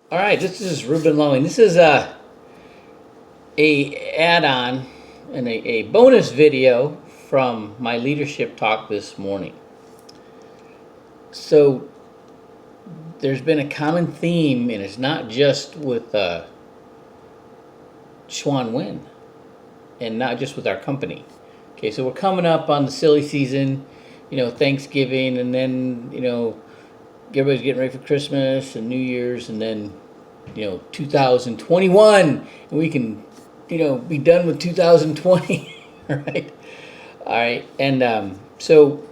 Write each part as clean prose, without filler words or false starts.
All right, this is Ruben Lowy. This is a add-on and a bonus video from my leadership talk this morning. So there's been a common theme, and it's not just with Schwan Win, and not just with our company. Okay, so we're coming up on the silly season, Thanksgiving, and then everybody's getting ready for Christmas and New Year's, and then 2021, and we can be done with 2020. Right. All right. And so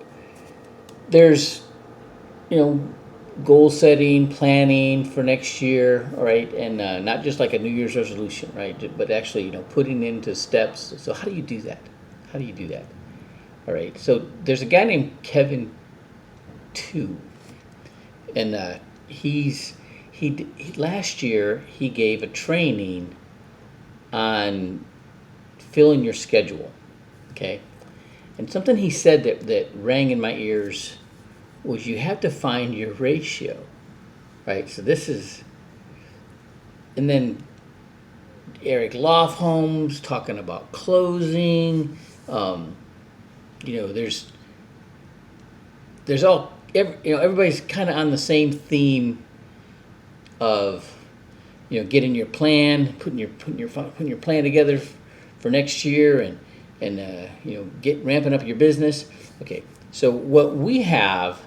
there's you know goal setting, planning for next year. All right. And not just like a New Year's resolution, right, but actually putting into steps. So how do you do that? All right. So there's a guy named Kevin Two, and he last year he gave a training on filling your schedule. Okay. And something he said that rang in my ears was you have to find your ratio, right? So this is, and then Eric Lofholm's talking about closing. There's everybody's kind of on the same theme of getting your plan, putting your plan together for next year, and get ramping up your business. Okay, so what we have,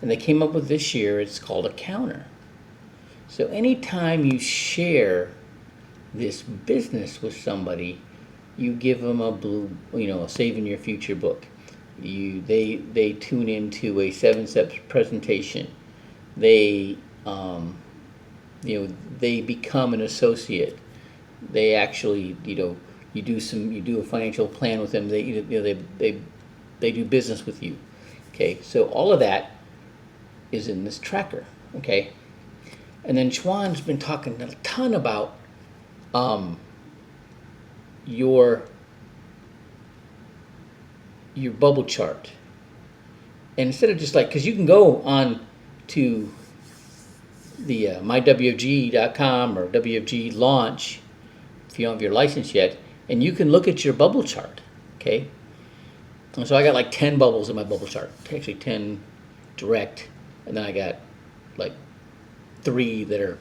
and they came up with this year, it's called a counter. So anytime you share this business with somebody, you give them a Saving Your Future book. They tune into a 7-step presentation. They they become an associate. They actually you do a financial plan with them. They do business with you. Okay, so all of that is in this tracker. Okay, and then Schwann's been talking a ton about your bubble chart, and instead of just like, because you can go on to the mywfg.com or WFG launch if you don't have your license yet, and you can look at your bubble chart. Okay, and so I got like 10 bubbles in my bubble chart, actually 10 direct, and then I got like 3 that are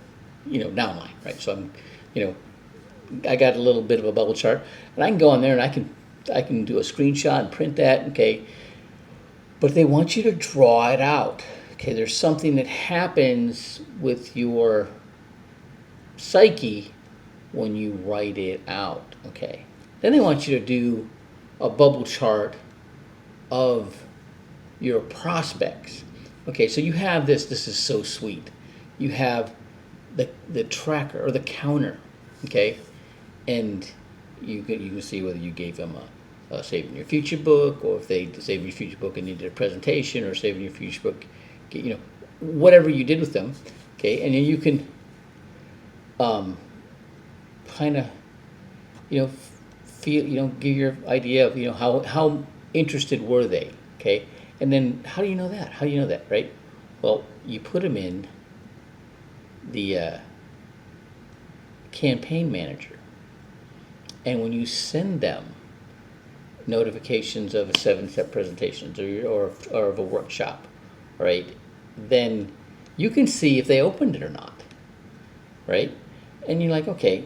downline, right? So I got a little bit of a bubble chart, and I can go on there and I can do a screenshot and print that. Okay, but they want you to draw it out. Okay, there's something that happens with your psyche when you write it out. Okay, then they want you to do a bubble chart of your prospects. Okay, so you have this. This is so sweet. You have the tracker or the counter. Okay, and you can see whether you gave them a Saving Your Future book, or if they Saving Your Future book and needed a presentation, or Saving Your Future book, whatever you did with them. Okay, and then you can kind of feel give your idea of how interested were they. Okay, and then how do you know that? Right? Well, you put them in the campaign manager, and when you send them notifications of a 7-step presentations or of a workshop, right, then you can see if they opened it or not, right? And you're like, okay,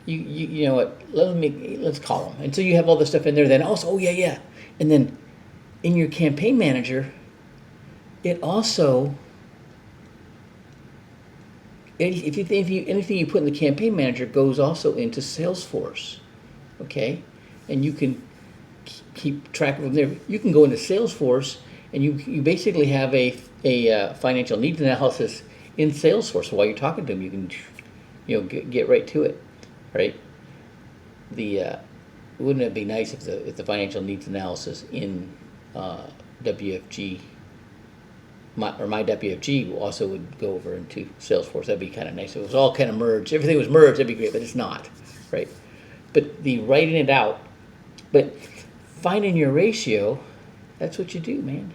you know what? Let's call them. And so you have all this stuff in there. Then also, oh yeah, and then in your campaign manager, it also, if anything you put in the campaign manager goes also into Salesforce, okay, and you can keep track of them there. You can go into Salesforce, and you basically have a financial needs analysis in Salesforce. So while you're talking to them, you can get right to it, right? Wouldn't it be nice if the financial needs analysis in WFG my WFG also would go over into Salesforce? That'd be kind of nice. If it was all kind of merged. Everything was merged. That'd be great, but it's not, right? But the writing it out, but finding your ratio, that's what you do, man.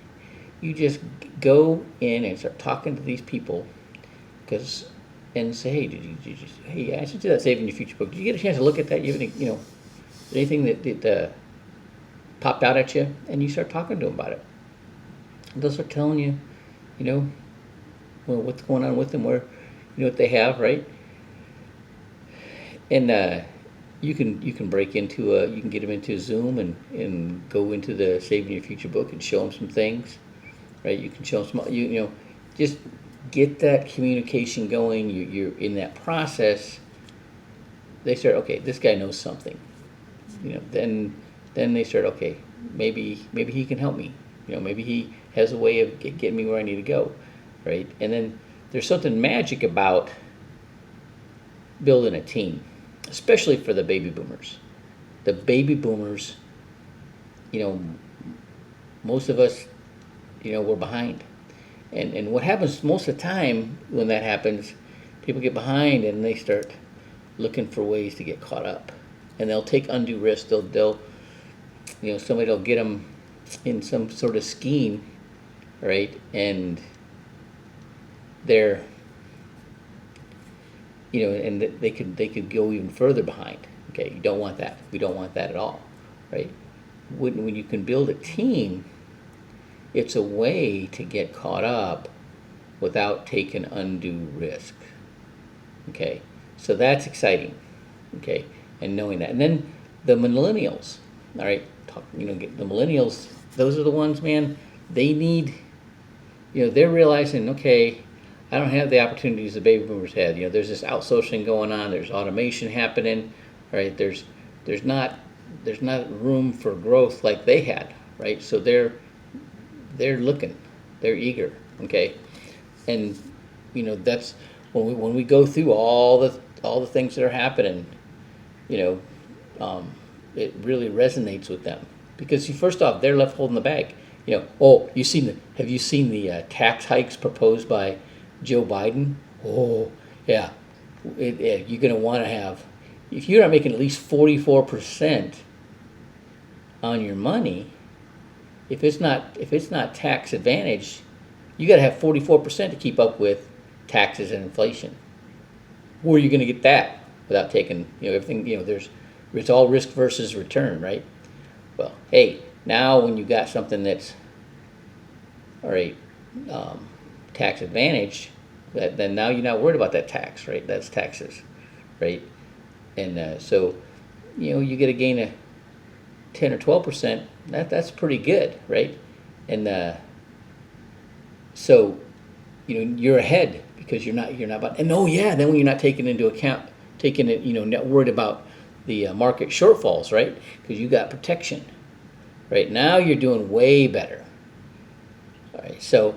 You just go in and start talking to these people, because and say, hey, hey, I should do that Saving Your Future book. Did you get a chance to look at that? Anything that popped out at you, and you start talking to them about it. And they'll start telling you, you know, well, what's going on with them, where, what they have, right? And you can break into you can get them into Zoom and go into the Saving Your Future book and show them some things, right? You can show them some, just get that communication going. You're in that process. They start, okay, this guy knows something, then they start, okay, maybe he can help me, maybe he has a way of getting me where I need to go, right? And then there's something magic about building a team, especially for the baby boomers. The baby boomers, most of us, we're behind. And what happens most of the time when that happens, people get behind and they start looking for ways to get caught up. And they'll take undue risk. They'll somebody will get them in some sort of scheme, right? And they're, and they could go even further behind. Okay, you don't want that. We don't want that at all, right? When you can build a team, it's a way to get caught up without taking undue risk. Okay, so that's exciting. Okay, and knowing that, and then the millennials. All right, the millennials. Those are the ones, man. They need, they're realizing, okay, I don't have the opportunities the baby boomers had. There's this outsourcing going on. There's automation happening. Right? There's not room for growth like they had. Right? So they're looking. They're eager. Okay, and that's when we go through all the things that are happening. It really resonates with them because first off, they're left holding the bag. Have you seen the tax hikes proposed by Joe Biden? Oh, yeah. You're going to want to have, if you're not making at least 44% on your money, if it's not tax advantage, you got to have 44% to keep up with taxes and inflation. Where are you going to get that without taking, everything, it's all risk versus return, right? Well, hey, now when you got something that's, all right, tax advantage, then now you're not worried about that tax, right? That's taxes, right? And so, you get a gain of 10 or 12%. That's pretty good, right? And so, you're ahead because you're not about. And then when you're not taking it, not worried about the market shortfalls, right? Because you got protection, right? Now you're doing way better. All right, so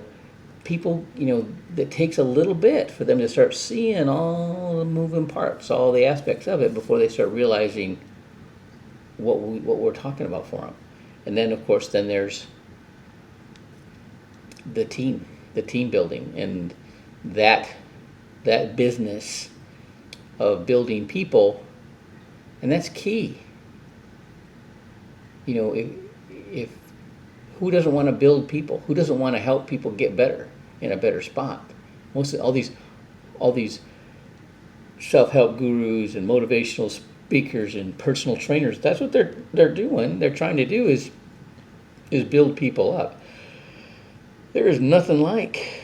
people, it takes a little bit for them to start seeing all the moving parts, all the aspects of it before they start realizing what we're talking about for them. And then, of course, there's the team building, and that business of building people, and that's key. If who doesn't want to build people? Who doesn't want to help people get better in a better spot? Most of all these self-help gurus and motivational speakers and personal trainers, that's what they're doing. They're trying to do is build people up. There is nothing like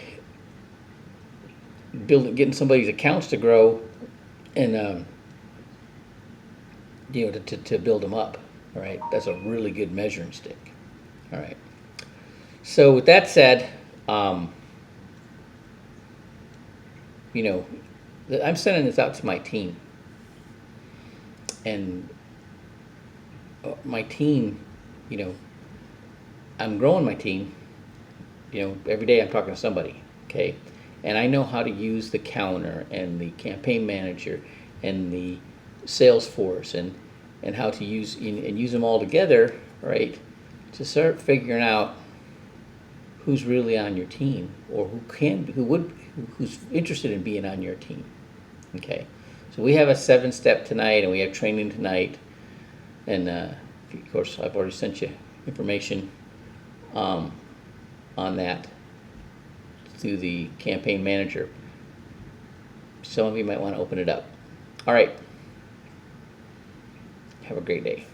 getting somebody's accounts to grow and to build them up. All right, that's a really good measuring stick. All right. So with that said, I'm sending this out to my team, and my team, I'm growing my team. Every day I'm talking to somebody, okay, and I know how to use the calendar and the campaign manager and the Salesforce and how to use them all together, right, to start figuring out who's really on your team or who's interested in being on your team. Okay, so we have a 7-step tonight, and we have training tonight, and of course I've already sent you information on that through the campaign manager. Some of you might want to open it up. All right. Have a great day.